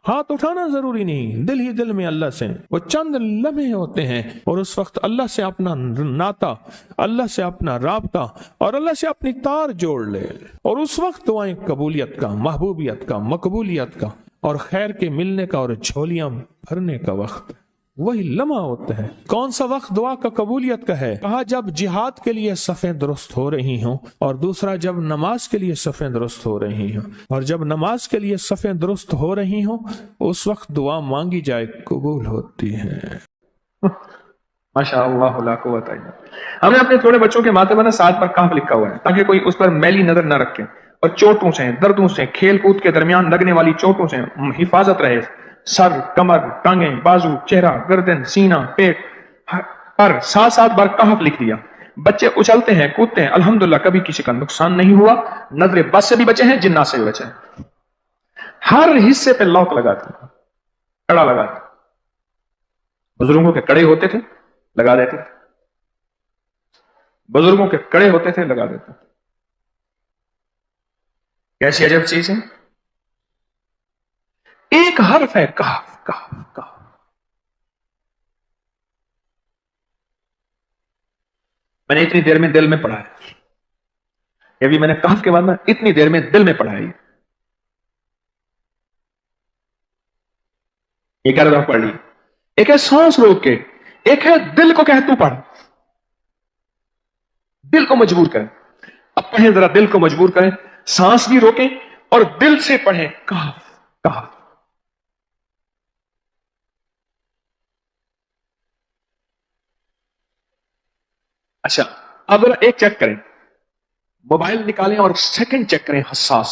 ہاتھ اٹھانا ضروری نہیں، دل ہی دل میں اللہ سے وہ چند لمحے ہوتے ہیں، اور اس وقت اللہ سے اپنا ناتا، اللہ سے اپنا رابطہ اور اللہ سے اپنی تار جوڑ لے، اور اس وقت دعائیں قبولیت کا، محبوبیت کا، مقبولیت کا اور خیر کے ملنے کا اور جھولیاں بھرنے کا وقت وہی لمحہ ہوتا ہے۔ کون سا وقت دعا کا قبولیت کا ہے؟ کہا جب جہاد کے لیے صفیں درست ہو رہی ہوں، اور دوسرا جب نماز کے لیے صفیں درست ہو رہی ہوں، اور جب نماز کے لیے صفیں درست ہو رہی ہوں اس وقت دعا مانگی جائے قبول ہوتی ہے۔ ماشاء اللہ لا قوت الا باللہ۔ ہم نے اپنے چھوٹے بچوں کے ماتھے پر ساتھ پر کاف لکھا ہوا ہے تاکہ کوئی اس پر میلی نظر نہ رکھے، اور چوٹوں سے، دردوں سے، کھیل کود کے درمیان لگنے والی چوٹوں سے حفاظت رہے۔ سر، کمر، ٹانگیں، بازو، چہرہ، گردن، سینہ، پیٹ پر ساتھ ساتھ بار کہف لکھ دیا۔ بچے اچھلتے ہیں، کودتے ہیں، الحمدللہ کبھی کسی کا نقصان نہیں ہوا، نظر بس سے بھی بچے ہیں، جنات سے بھی بچے ہیں۔ ہر حصے پہ لاک لگاتے ہیں، کڑا لگاتے ہیں۔ بزرگوں کے کڑے ہوتے تھے، لگا دیتے تھے، بزرگوں کے کڑے ہوتے تھے، لگا دیتے تھے۔ کیسی عجب چیز ہے، ایک حرف ہے کہف کہف کہف۔ میں نے اتنی دیر میں دل میں پڑھا ہے، یہ بھی میں نے کہف کے بعد میں اتنی دیر میں دل میں پڑھا ہے۔ یہ کیا دفعہ پڑھ لی؟ ایک ہے سانس روک کے، ایک ہے دل کو کہ تو پڑھ، دل کو مجبور کریں۔ اب پڑھیں ذرا، دل کو مجبور کریں، سانس بھی روکیں اور دل سے پڑھیں کہف کہف۔ اچھا اب ذرا ایک چیک کریں، موبائل نکالیں اور سیکنڈ چیک کریں حساس،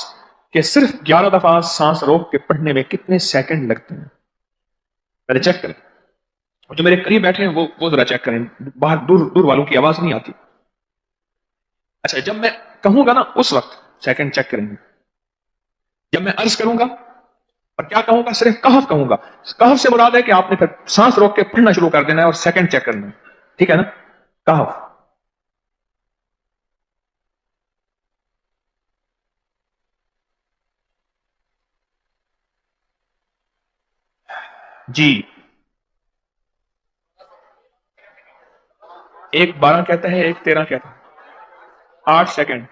کہ صرف 11 دفعہ سانس روک کے پڑھنے میں کتنے سیکنڈ لگتے ہیں۔ پہلے چیک کریں، جو میرے قریب بیٹھے ہیں وہ ذرا چیک کریں، باہر دور دور والوں کی آواز نہیں آتی۔ اچھا جب میں کہوں گا نا اس وقت سیکنڈ چیک کریں گے، جب میں عرض کروں گا اور کیا کہوں گا، صرف کہف کہوں گا، کہف سے مراد ہے کہ آپ نے پھر سانس روک کے پڑھنا شروع کر دینا ہے اور سیکنڈ چیک کرنا ہے، ٹھیک ہے نا؟ کہف جی، ایک 12 کہتا ہے، ایک 13 کہتا ہے، 8 سیکنڈ،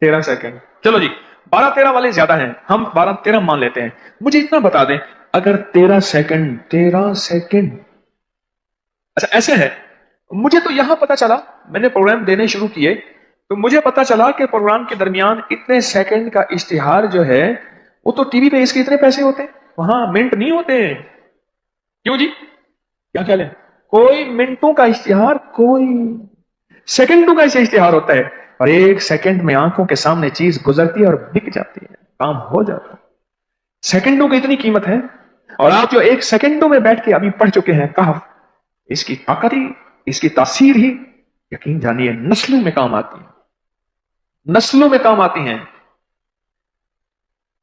13 سیکنڈ۔ چلو جی 12 13 والے زیادہ ہیں، ہم 12 13 مان لیتے ہیں۔ مجھے اتنا بتا دیں، اگر 13 سیکنڈ، اچھا ایسے ہے، مجھے تو یہاں پتا چلا، میں نے پروگرام دینے شروع کیے تو مجھے پتا چلا کہ پروگرام کے درمیان اتنے سیکنڈ کا اشتہار جو ہے وہ تو ٹی وی پہ اس کے اتنے پیسے ہوتے ہیں، وہاں منٹ نہیں ہوتے ہیں۔ کیوں جی، کیا خیال ہے؟ کوئی منٹوں کا اشتہار، کوئی سیکنڈوں کا اسے اشتہار ہوتا ہے، اور ایک سیکنڈ میں آنکھوں کے سامنے چیز گزرتی ہے اور بک جاتی ہے، کام ہو جاتا ہے۔ سیکنڈوں کی اتنی قیمت ہے، اور آپ جو ایک سیکنڈوں میں بیٹھ کے ابھی پڑھ چکے ہیں کہف، اس کی طاقت ہی، اس کی تاثیر ہی یقین جانیے نسلوں میں کام آتی ہے، نسلوں میں کام آتی ہیں۔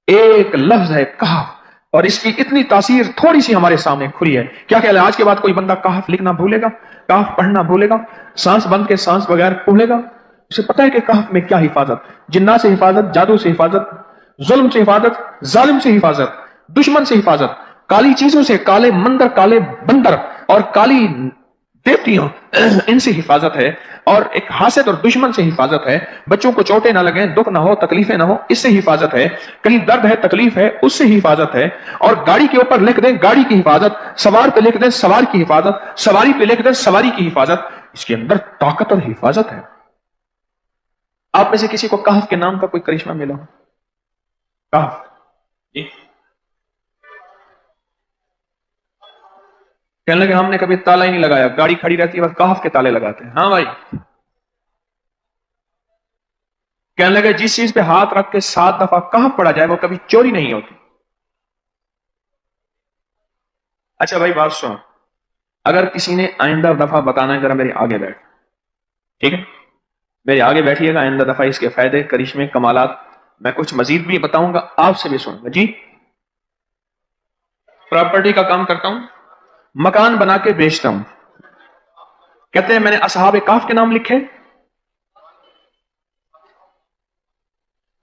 ایک لفظ ہے کہف، اور اس کی اتنی تاثیر تھوڑی سی ہمارے سامنے کھلی ہے۔ کیا خیال ہے آج کے بعد کوئی بندہ کہف لکھنا بھولے گا، کہف پڑھنا بھولے گا، سانس بند کے سانس بغیر بھولے گا؟ اسے پتہ ہے کہ کہف میں کیا حفاظت، جنات سے حفاظت، جادو سے حفاظت، ظلم سے حفاظت، ظالم سے حفاظت، دشمن سے حفاظت، کالی چیزوں سے، کالے مندر، کالے بندر اور کالی دیوتیاں، ان سے حفاظت ہے، اور ایک حاسد اور دشمن سے حفاظت ہے۔ بچوں کو چوٹیں نہ لگیں، دکھ نہ ہو، تکلیفیں نہ ہو، اس سے حفاظت ہے۔ کہیں درد ہے، تکلیف ہے، اس سے حفاظت ہے۔ اور گاڑی کے اوپر لکھ دیں گاڑی کی حفاظت، سوار پہ لکھ دیں سوار کی حفاظت، سواری پہ لکھ دیں سواری کی حفاظت۔ اس کے اندر طاقت اور حفاظت ہے۔ آپ میں سے کسی کو کہف کے نام کا کوئی کرشمہ ملا ہو؟ کہف جی، کہنے لگے ہم نے کبھی تالا ہی نہیں لگایا، گاڑی کھڑی رہتی ہے بس کہف کے تالے لگاتے ہیں۔ ہاں بھائی، کہنے لگے جس چیز پہ ہاتھ رکھ کے 7 دفعہ کہف پڑا جائے وہ کبھی چوری نہیں ہوتی۔ اچھا بھائی بات سنو، اگر کسی نے آئندہ دفعہ بتانا ہے ذرا میرے آگے بیٹھ، ٹھیک ہے؟ میرے آگے بیٹھیے گا، آئندہ دفعہ اس کے فائدے، کرشمے، کمالات میں کچھ مزید بھی بتاؤں گا، آپ سے بھی سنوں گا۔ جی، پراپرٹی کا کام کرتا ہوں، مکان بنا کے بیچتا ہوں۔ کہتے ہیں میں نے اصحاب کہف کے نام لکھے،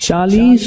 40